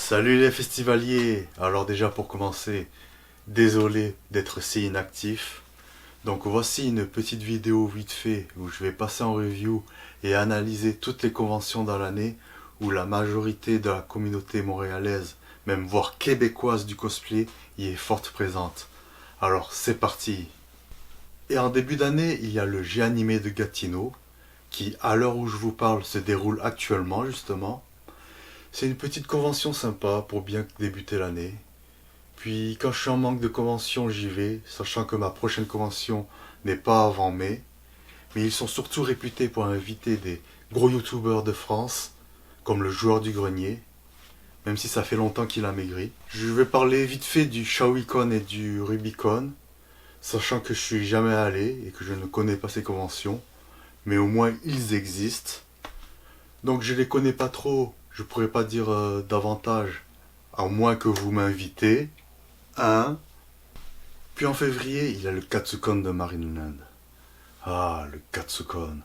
Salut les festivaliers! Alors déjà pour commencer, désolé d'être si inactif. Donc voici une petite vidéo vite fait où je vais passer en review et analyser toutes les conventions dans l'année où la majorité de la communauté montréalaise, même voire québécoise du cosplay, y est forte présente. Alors c'est parti! Et en début d'année, il y a le G-Animé de Gatineau, qui à l'heure où je vous parle se déroule actuellement justement. C'est une petite convention sympa pour bien débuter l'année. Puis quand je suis en manque de convention, j'y vais, sachant que ma prochaine convention n'est pas avant mai. Mais ils sont surtout réputés pour inviter des gros youtubeurs de France, comme le Joueur du Grenier, même si ça fait longtemps qu'il a maigri. Je vais parler vite fait du ShawiCon et du Rubicon, sachant que je suis jamais allé et que je ne connais pas ces conventions, mais au moins ils existent. Donc je les connais pas trop, je pourrais pas dire davantage, à moins que vous m'invitez. Hein. Puis en février, il y a le Katsucon de Marineland. Ah, le Katsucon.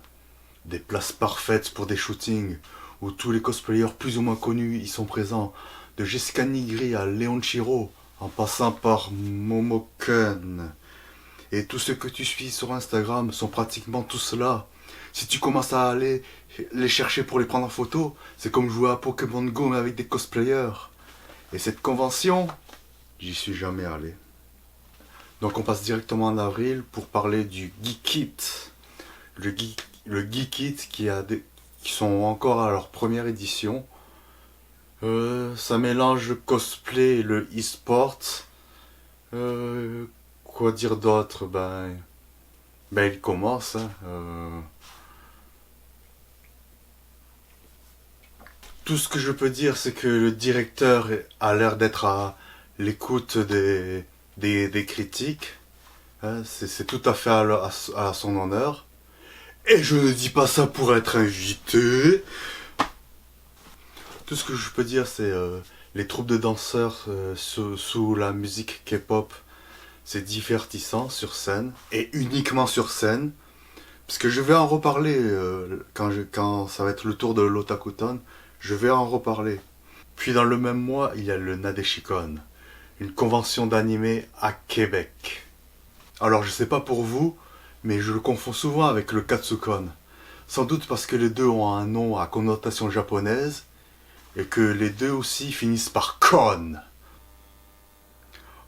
Des places parfaites pour des shootings, où tous les cosplayers plus ou moins connus y sont présents, de Jessica Nigri à Léon Chiro, en passant par Momoken. Et tous ceux que tu suis sur Instagram sont pratiquement tous là. Si tu commences à aller les chercher pour les prendre en photo, c'est comme jouer à Pokémon Go mais avec des cosplayers. Et cette convention, j'y suis jamais allé. Donc on passe directement en avril pour parler du Geek It. Le Geek It qui sont encore à leur première édition. Ça mélange le cosplay et le e-sport. Quoi dire d'autre? Il commence. Tout ce que je peux dire, c'est que le directeur a l'air d'être à l'écoute des critiques. Hein, c'est tout à fait à son honneur. Et je ne dis pas ça pour être invité. Tout ce que je peux dire, c'est les troupes de danseurs sous la musique K-pop. C'est divertissant sur scène, et uniquement sur scène. Parce que je vais en reparler quand ça va être le tour de l'Otakuton. Je vais en reparler. Puis dans le même mois, il y a le Nadeshikon, une convention d'animé à Québec. Alors je sais pas pour vous, mais je le confonds souvent avec le Katsukon. Sans doute parce que les deux ont un nom à connotation japonaise, et que les deux aussi finissent par Kon.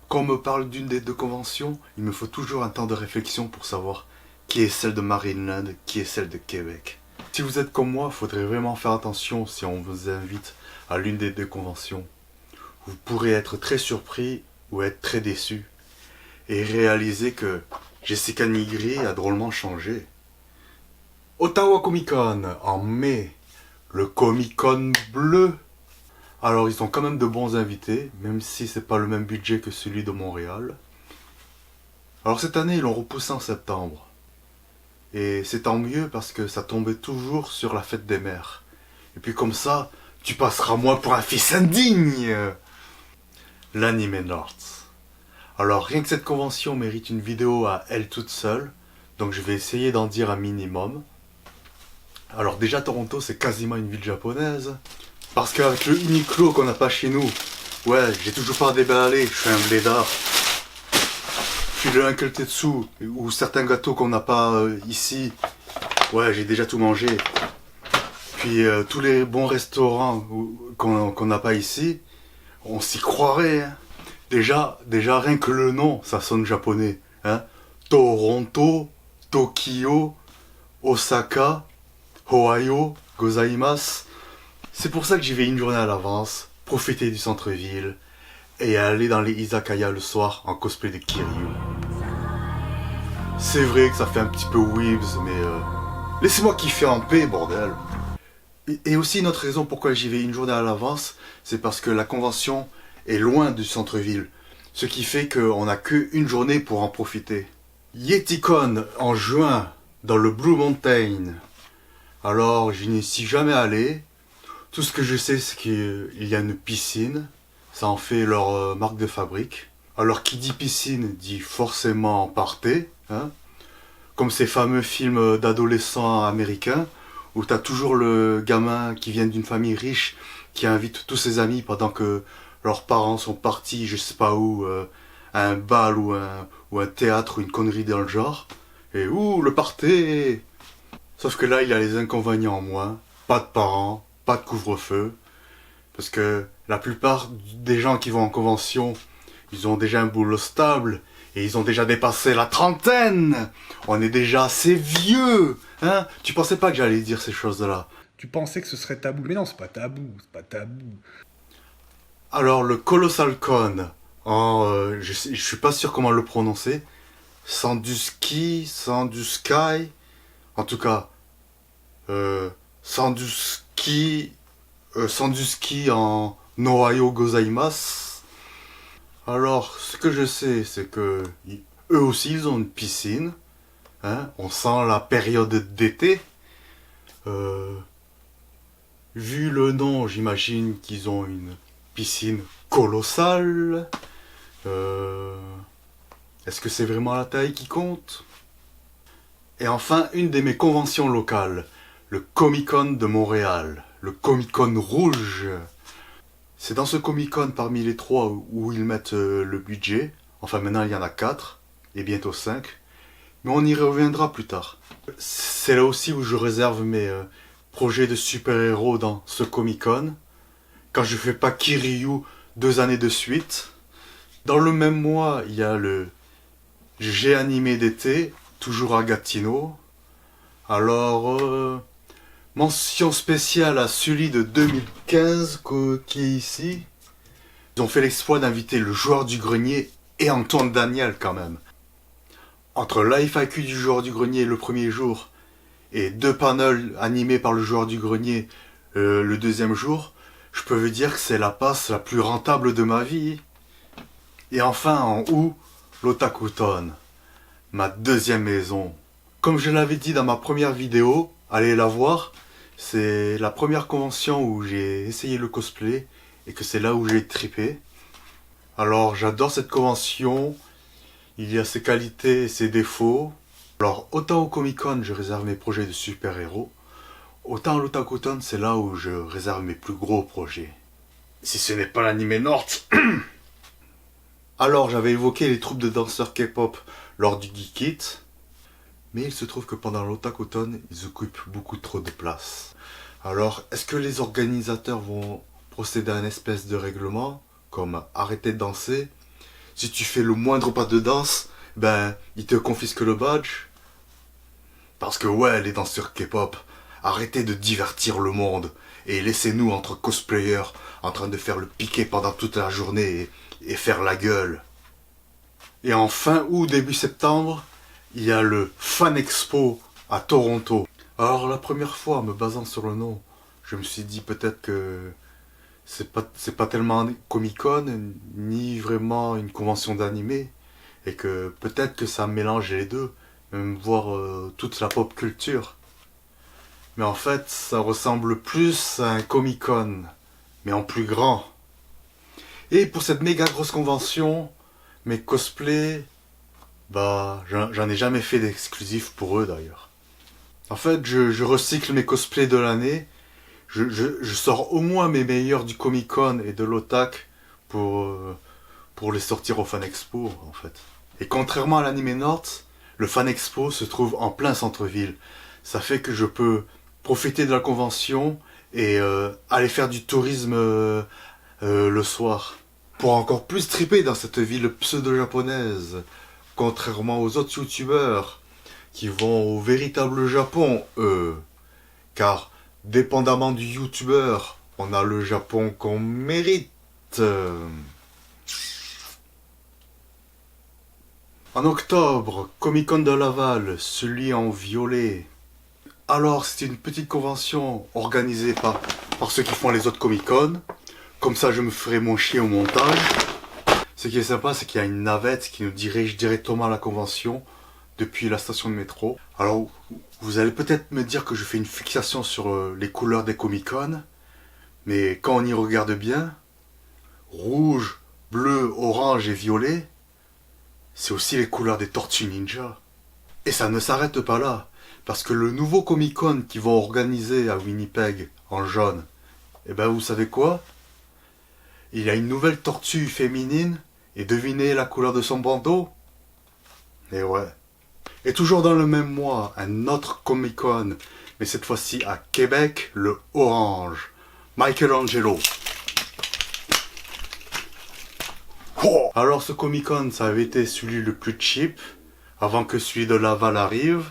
Quand on me parle d'une des deux conventions, il me faut toujours un temps de réflexion pour savoir qui est celle de Marineland, qui est celle de Québec. Si vous êtes comme moi, il faudrait vraiment faire attention si on vous invite à l'une des deux conventions. Vous pourrez être très surpris ou être très déçu et réaliser que Jessica Nigri a drôlement changé. Ottawa Comic Con en mai, le Comic Con bleu. Alors ils ont quand même de bons invités, même si c'est pas le même budget que celui de Montréal. Alors cette année ils l'ont repoussé en septembre. Et c'est tant mieux parce que ça tombait toujours sur la fête des mères. Et puis comme ça, tu passeras moins pour un fils indigne. L'Anime North. Alors rien que cette convention mérite une vidéo à elle toute seule. Donc je vais essayer d'en dire un minimum. Alors déjà Toronto c'est quasiment une ville japonaise. Parce qu'avec le Uniqlo qu'on n'a pas chez nous, ouais j'ai toujours pas déballé, je suis un blédard. Puis le Uncle Tetsu, ou certains gâteaux qu'on n'a pas ici, ouais j'ai déjà tout mangé. Puis tous les bons restaurants qu'on n'a pas ici, on s'y croirait. Hein. Déjà rien que le nom, ça sonne japonais. Hein. Toronto, Tokyo, Osaka, Ohio, gozaimasu. C'est pour ça que j'y vais une journée à l'avance, profiter du centre-ville et aller dans les izakaya le soir en cosplay de Kiryu. C'est vrai que ça fait un petit peu weebs, mais laissez-moi kiffer en paix, bordel. Et aussi une autre raison pourquoi j'y vais une journée à l'avance, c'est parce que la convention est loin du centre-ville. Ce qui fait qu'on n'a qu'une journée pour en profiter. YetiCon en juin, dans le Blue Mountain. Alors, je n'y suis jamais allé. Tout ce que je sais, c'est qu'il y a une piscine. Ça en fait leur marque de fabrique. Alors, qui dit piscine, dit forcément party. Hein, comme ces fameux films d'adolescents américains, où t'as toujours le gamin qui vient d'une famille riche, qui invite tous ses amis pendant que leurs parents sont partis, je sais pas où, à un bal ou un théâtre ou une connerie dans le genre. Et ouh, le party! Sauf que là, il y a les inconvénients en moins. Pas de parents, pas de couvre-feu. Parce que la plupart des gens qui vont en convention, ils ont déjà un boulot stable. Et ils ont déjà dépassé la trentaine. On est déjà assez vieux. Hein? Tu pensais pas que j'allais dire ces choses-là? Tu pensais que ce serait tabou, mais non, c'est pas tabou, c'est pas tabou. Alors, le Colossal Con, je suis pas sûr comment le prononcer. Sandusky, Sandusky, en tout cas, Sandusky, Sandusky en Ohio gozaimasu. Alors, ce que je sais, c'est que eux aussi, ils ont une piscine. Hein, on sent la période d'été. Vu le nom, j'imagine qu'ils ont une piscine colossale. Est-ce que c'est vraiment la taille qui compte? Et enfin, une de mes conventions locales, le Comic-Con de Montréal, le Comic-Con rouge. C'est dans ce Comic-Con parmi les trois où ils mettent le budget. Enfin, maintenant il y en a 4 et bientôt 5. Mais on y reviendra plus tard. C'est là aussi où je réserve mes projets de super-héros dans ce Comic-Con. Quand je fais pas Kiryu 2 années de suite. Dans le même mois, il y a le G animé d'été, toujours à Gatineau. Alors, mention spéciale à celui de 2015 qui est ici. Ils ont fait l'exploit d'inviter le joueur du grenier et Antoine Daniel quand même. Entre l'AFAQ du joueur du grenier le premier jour et 2 panels animés par le joueur du grenier le deuxième jour, je peux vous dire que c'est la passe la plus rentable de ma vie. Et enfin en août, l'Otakuton, ma deuxième maison. Comme je l'avais dit dans ma première vidéo, allez la voir, c'est la première convention où j'ai essayé le cosplay et que c'est là où j'ai trippé. Alors j'adore cette convention, il y a ses qualités et ses défauts. Alors autant au Comic Con je réserve mes projets de super-héros, autant à l'Otakuton c'est là où je réserve mes plus gros projets. Si ce n'est pas l'anime Nord. Alors j'avais évoqué les troupes de danseurs K-pop lors du Geek It, mais il se trouve que pendant l'Otakuton, ils occupent beaucoup trop de place. Alors est-ce que les organisateurs vont procéder à une espèce de règlement, comme arrêter de danser? Si tu fais le moindre pas de danse, ben ils te confisquent le badge. Parce que ouais, les danseurs K-pop, arrêtez de divertir le monde et laissez-nous entre cosplayers en train de faire le piqué pendant toute la journée et faire la gueule. Et en fin août, début septembre, il y a le Fan Expo à Toronto. Alors la première fois, en me basant sur le nom, je me suis dit peut-être que c'est pas tellement un Comic-Con, ni vraiment une convention d'animé, et que peut-être que ça mélange les deux, même voir toute la pop culture. Mais en fait, ça ressemble plus à un Comic-Con, mais en plus grand. Et pour cette méga grosse convention, mes cosplays, bah, j'en ai jamais fait d'exclusif pour eux d'ailleurs. En fait, je recycle mes cosplays de l'année. Je sors au moins mes meilleurs du Comic Con et de l'Otak pour les sortir au Fan Expo en fait. Et contrairement à l'anime Nord, le Fan Expo se trouve en plein centre-ville. Ça fait que je peux profiter de la convention et aller faire du tourisme le soir. Pour encore plus triper dans cette ville pseudo-japonaise, contrairement aux autres youtubeurs qui vont au véritable Japon, eux. Car, dépendamment du youtubeur, on a le Japon qu'on mérite. En octobre, Comic Con de Laval, celui en violet. Alors, c'est une petite convention organisée par ceux qui font les autres Comic Con. Comme ça, je me ferai mon chien au montage. Ce qui est sympa, c'est qu'il y a une navette qui nous dirige directement à la convention depuis la station de métro. Alors, vous allez peut-être me dire que je fais une fixation sur les couleurs des Comic-Con, mais quand on y regarde bien, rouge, bleu, orange et violet, c'est aussi les couleurs des Tortues Ninja. Et ça ne s'arrête pas là, parce que le nouveau Comic-Con qu'ils vont organiser à Winnipeg en jaune, Eh ben vous savez quoi? Il y a une nouvelle tortue féminine, et devinez la couleur de son bandeau? Et ouais. Et toujours dans le même mois, un autre Comic-Con, mais cette fois-ci à Québec, le orange. Michelangelo. Oh, alors ce Comic-Con, ça avait été celui le plus cheap, avant que celui de Laval arrive.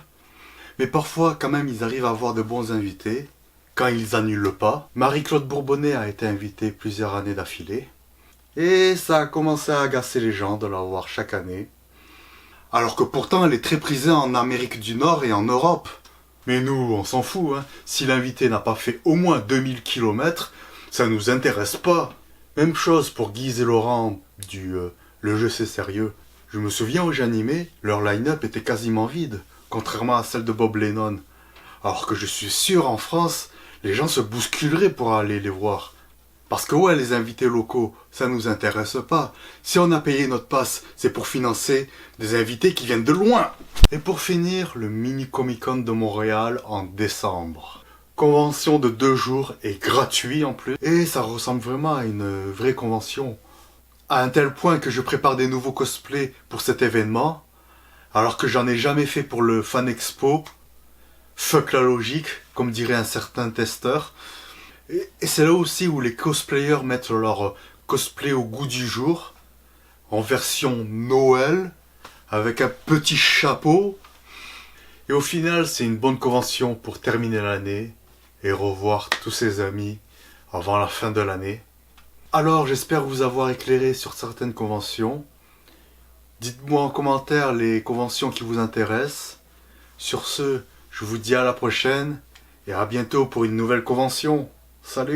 Mais parfois, quand même, ils arrivent à avoir de bons invités, quand ils annulent pas. Marie-Claude Bourbonnais a été invitée plusieurs années d'affilée. Et ça a commencé à agacer les gens de la voir chaque année. Alors que pourtant, elle est très prisée en Amérique du Nord et en Europe. Mais nous, on s'en fout, hein. Si l'invité n'a pas fait au moins 2000 km, ça nous intéresse pas. Même chose pour Guise et Laurent du Le Jeu c'est sérieux. Je me souviens où j'animais, leur line-up était quasiment vide, contrairement à celle de Bob Lennon. Alors que je suis sûr en France, les gens se bousculeraient pour aller les voir. Parce que ouais, les invités locaux, ça nous intéresse pas. Si on a payé notre passe, c'est pour financer des invités qui viennent de loin. Et pour finir, le mini Comic-Con de Montréal en décembre. Convention de 2 jours et gratuit en plus. Et ça ressemble vraiment à une vraie convention. À un tel point que je prépare des nouveaux cosplays pour cet événement, alors que j'en ai jamais fait pour le Fan Expo. Fuck la logique, comme dirait un certain testeur. Et c'est là aussi où les cosplayers mettent leur cosplay au goût du jour, en version Noël, avec un petit chapeau. Et au final, c'est une bonne convention pour terminer l'année et revoir tous ses amis avant la fin de l'année. Alors, j'espère vous avoir éclairé sur certaines conventions. Dites-moi en commentaire les conventions qui vous intéressent. Sur ce, je vous dis à la prochaine et à bientôt pour une nouvelle convention. Salut!